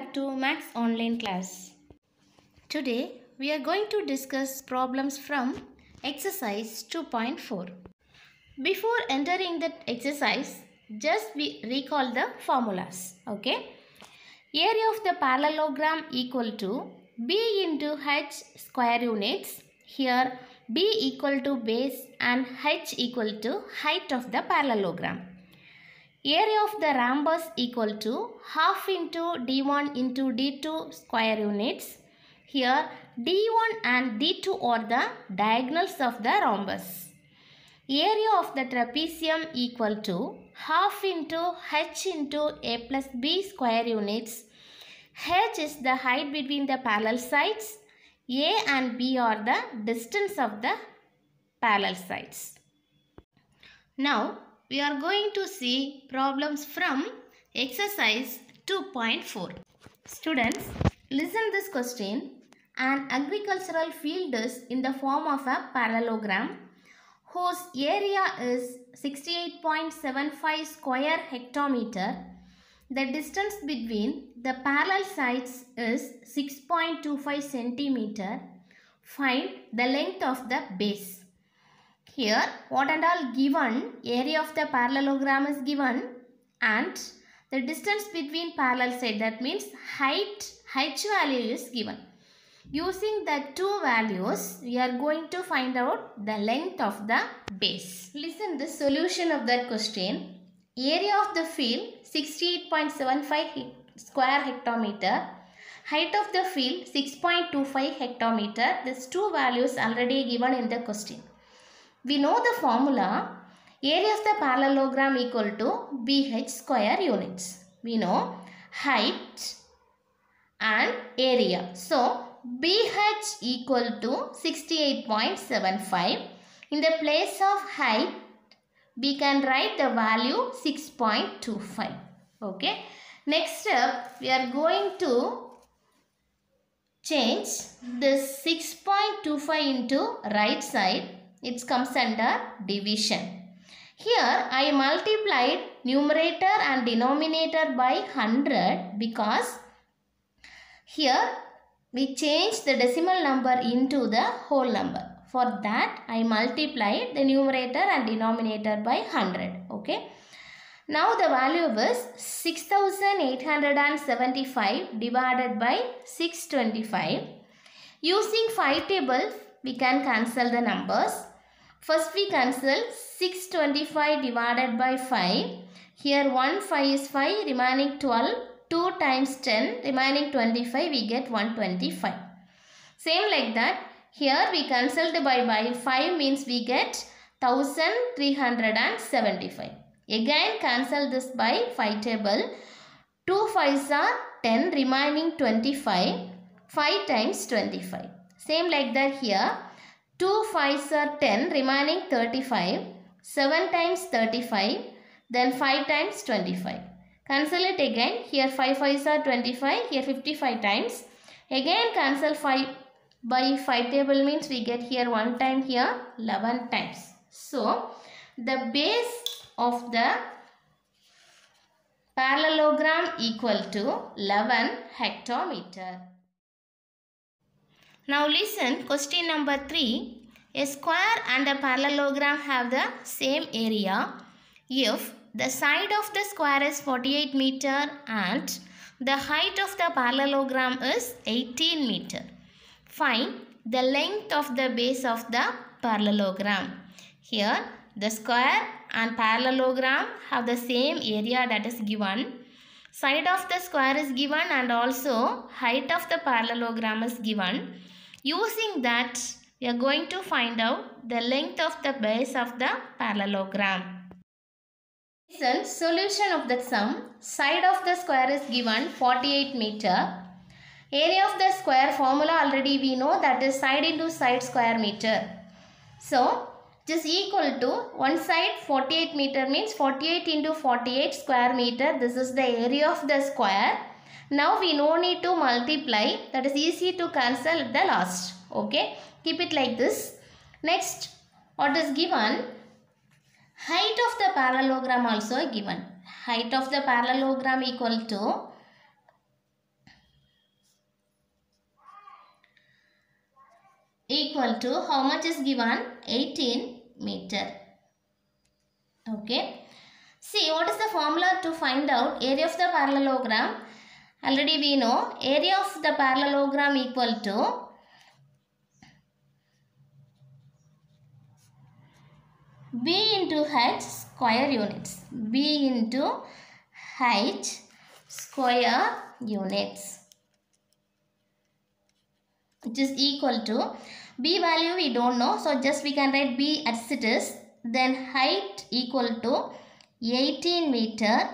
back to Max Online Class. Today we are going to discuss problems from exercise 2.4. Before entering the exercise, just we recall the formulas. Okay. Area of the parallelogram equal to B into H square units. Here B equal to base and H equal to height of the parallelogram. Area of the rhombus equal to half into D1 into D2 square units. Here D1 and D2 are the diagonals of the rhombus. Area of the trapezium equal to half into H into A plus B square units. H is the height between the parallel sides. A and B are the distance of the parallel sides. Now we are going to see problems from exercise 2.4. Students, listen this question. An agricultural field is in the form of a parallelogram whose area is 68.75 square hectometer. The distance between the parallel sides is 6.25 centimeter. Find the length of the base. Here what and all given, area of the parallelogram is given and the distance between parallel side, that means height, H value is given. Using the two values we are going to find out the length of the base. Listen the solution of that question. Area of the field 68.75 square hectometer. Height of the field 6.25 hectometer. These two values already given in the question. We know the formula. Area of the parallelogram equal to BH square units. We know height and area. So BH equal to 68.75. In the place of height, we can write the value 6.25. Okay. Next step, we are going to change this 6.25 into right side. It comes under division. Here I multiplied numerator and denominator by 100 because here we change the decimal number into the whole number. For that I multiplied the numerator and denominator by 100. Okay. Now the value is 6875 divided by 625. Using 5 tables we can cancel the numbers. First we cancel 625 divided by 5. Here 1 5 is 5, remaining 12. 2 times 10, remaining 25, we get 125. Same like that. Here we cancelled by 5 means we get 1375. Again cancel this by 5 table. 2 5s are 10, remaining 25. 5 times 25. Same like that here. 2 5s are 10, remaining 35. 7 times 35. Then 5 times 25. Cancel it again. Here 5 5s are 25. Here 55 times. Again cancel 5 by 5 table means we get here 1 time, here 11 times. So the base of the parallelogram equal to 11 hectometer. Now listen question number 3. A square and a parallelogram have the same area if the side of the square is 48 meter and the height of the parallelogram is 18 meter. Find the length of the base of the parallelogram. Here the square and parallelogram have the same area that is given. Side of the square is given and also height of the parallelogram is given. Using that we are going to find out the length of the base of the parallelogram. Listen, solution of that sum. Side of the square is given 48 meter. Area of the square formula already we know, that is side into side square meter. So it is equal to one side 48 meter means 48 into 48 square meter. This is the area of the square. Now we no need to multiply, that is easy to cancel at the last. Okay. Keep it like this. Next, what is given? Height of the parallelogram also given. Height of the parallelogram equal to equal to how much is given? 18 meter. Okay. See, what is the formula to find out area of the parallelogram? Already we know area of the parallelogram equal to B into H square units. B into H square units, which is equal to B value we don't know. So just we can write B as it is. Then height equal to 18 meter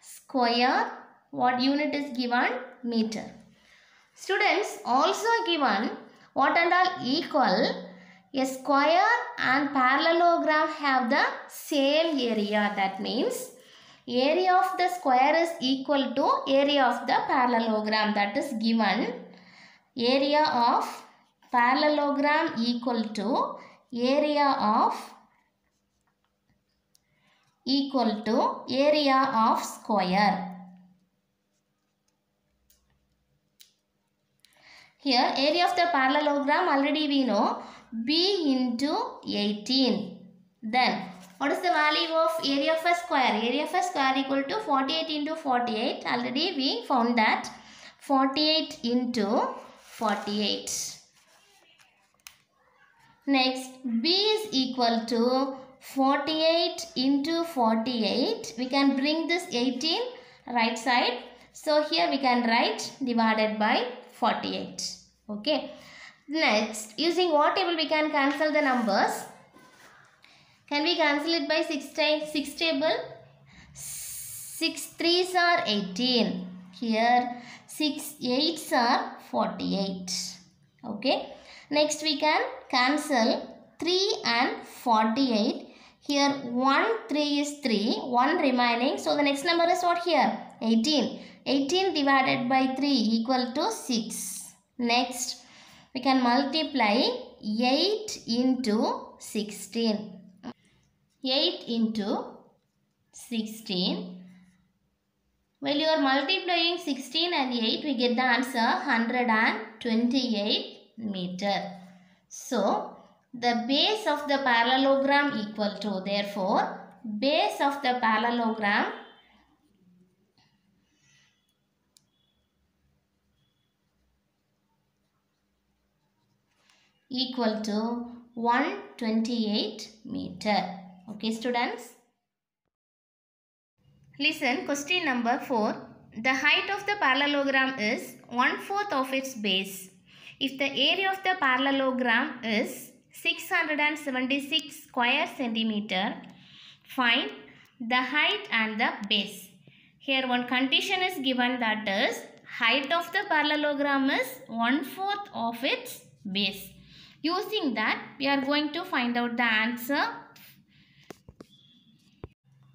square. What unit is given? Meter. Students, also given what and all equal. A square and parallelogram have the same area. That means area of the square is equal to area of the parallelogram. That is given. Area of parallelogram equal to area of square. Here area of the parallelogram already we know B into 18. Then what is the value of area of a square? Area of a square equal to 48 into 48. Already we found that 48 into 48. Next B is equal to 48 into 48. We can bring this 18 right side. So here we can write divided by 48. Okay. Next, using what table we can cancel the numbers? Can we cancel it by 6 table? 6 3s are 18. Here 6 8s are 48. Okay. Next we can cancel 3 and 48. Here 1 3 is 3. 1 remaining. So the next number is what here? 18. 18 divided by 3 equal to 6. Next we can multiply 8 into 16. 8 into 16. While you are multiplying 16 and 8, we get the answer 128 meter. So, the base of the parallelogram equal to, therefore, base of the parallelogram equal to 128 meter. Okay, students. Listen, question number 4. The height of the parallelogram is 1/4 of its base. If the area of the parallelogram is 676 square centimeter, find the height and the base. Here one condition is given, that is height of the parallelogram is 1/4 of its base. Using that, we are going to find out the answer.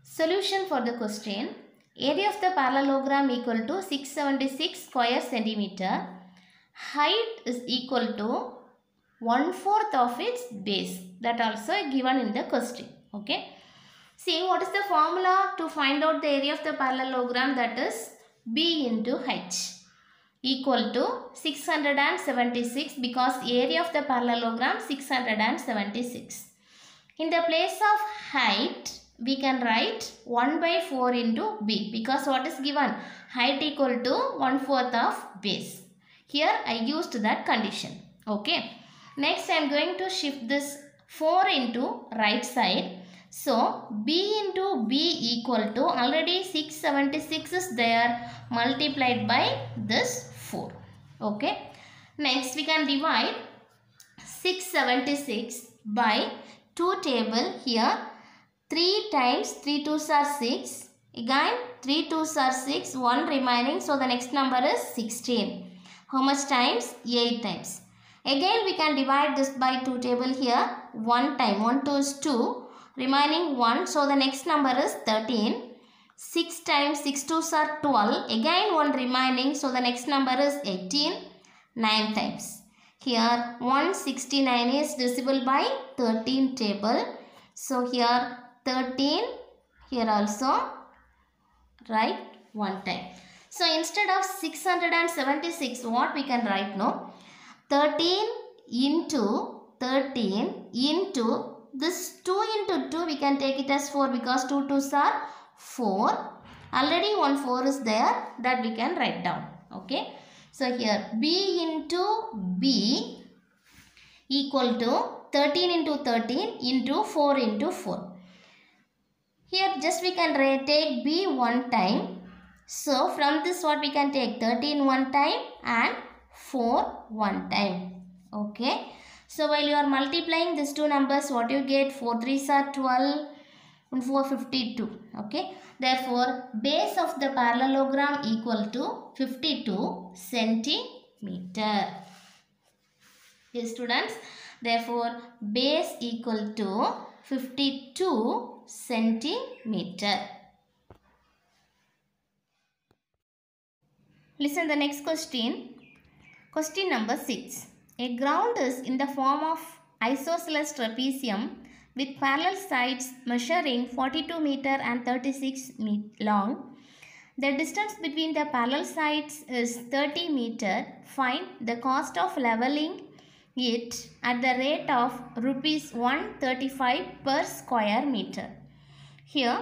Solution for the question. Area of the parallelogram equal to 676 square centimeter. Height is equal to 1/4 of its base. That also given in the question. Okay. See, what is the formula to find out the area of the parallelogram? That is B into H equal to 676, because area of the parallelogram 676. In the place of height, we can write 1/4 into B, because what is given? Height equal to 1/4 of base. Here I used that condition. Okay. Next I am going to shift this 4 into right side. So B into B equal to, already 676 is there, multiplied by this 4. Okay. Next we can divide 676 by 2 table. Here 3 times 3 2s are 6. Again 3 2s are 6. 1 remaining. So the next number is 16. How much times? 8 times. Again we can divide this by 2 table. Here 1 time. 1 2 is 2. Remaining 1. So the next number is 13. 6 times 6 2s are 12. Again 1 remaining. So the next number is 18. 9 times. Here 169 is divisible by 13 table. So here 13. Here also write 1 time. So instead of 676, what we can write now? 13 into 13 into this 2 into 2 we can take it as 4 because 2 2s are 4. Already one 4 is there that we can write down. Okay. So here b into b equal to 13 into 13 into 4 into 4. Here just we can take b one time. So from this what we can take 13 one time and 4 one time. Okay. So while you are multiplying these two numbers, what you get? 4 3s are 12 and 4 52. Okay. Therefore, base of the parallelogram equal to 52 centimeter. Yes, students. Therefore, base equal to 52 centimeter. Listen the next question. Question number 6. A ground is in the form of isosceles trapezium with parallel sides measuring 42 meter and 36 long. The distance between the parallel sides is 30 meter. Find the cost of leveling it at the rate of rupees 135 per square meter. Here,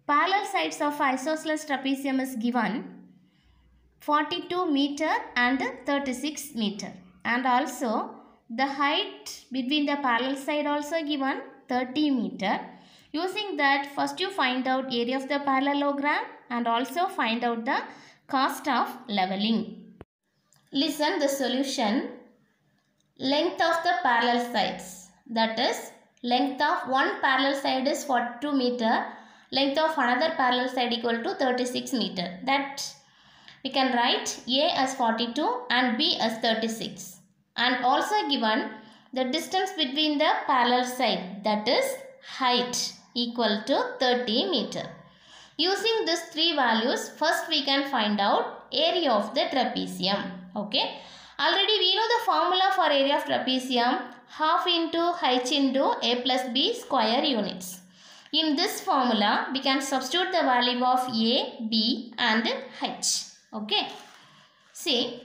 parallel sides of isosceles trapezium is given 42 meter and 36 meter, and also the height between the parallel side also given 30 meter. Using that, first you find out area of the parallelogram and also find out the cost of leveling. Listen the solution. Length of the parallel sides, that is length of one parallel side is 42 meter, length of another parallel side equal to 36 meter. That we can write A as 42 and B as 36, and also given the distance between the parallel side, that is height, equal to 30 meter. Using these three values, first we can find out area of the trapezium. Okay. Already we know the formula for area of trapezium, half into h into a plus b square units. In this formula, we can substitute the value of a, b and h. Okay. See,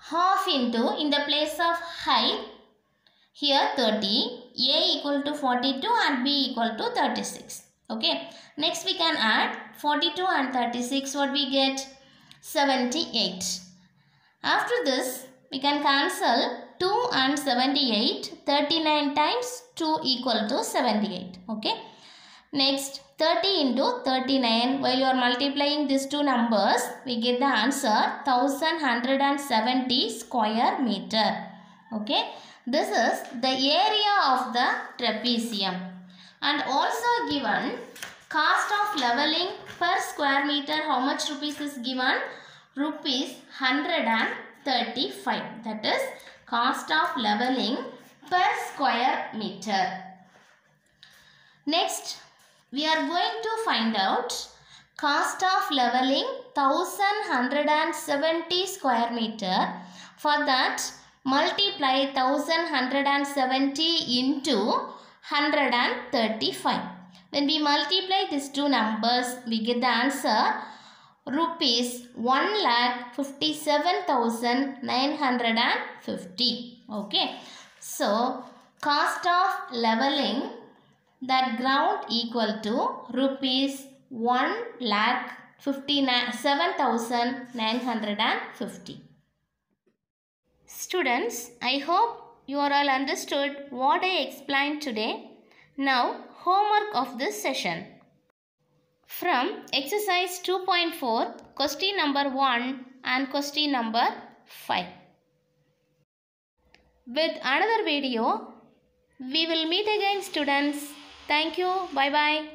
half into, in the place of height, here 30, a equal to 42 and b equal to 36. Okay. Next we can add 42 and 36, what we get? 78. After this, we can cancel 2 and 78, 39 times 2 equal to 78. Okay. Next, 30 into 39, while you are multiplying these two numbers, we get the answer 1170 square meter. Okay. This is the area of the trapezium. And also given cost of leveling per square meter, how much rupees is given? Rupees 135. That is cost of leveling per square meter. Next, we are going to find out cost of leveling 1170 square meter. For that, multiply 1170 into 135. When we multiply these two numbers, we get the answer rupees 1,57,950. Okay. So, cost of leveling that ground equal to rupees 1,57,950. Students, I hope you are all understood what I explained today. Now, homework of this session. From exercise 2.4, question number 1 and question number 5. With another video, we will meet again, students. Thank you. Bye-bye.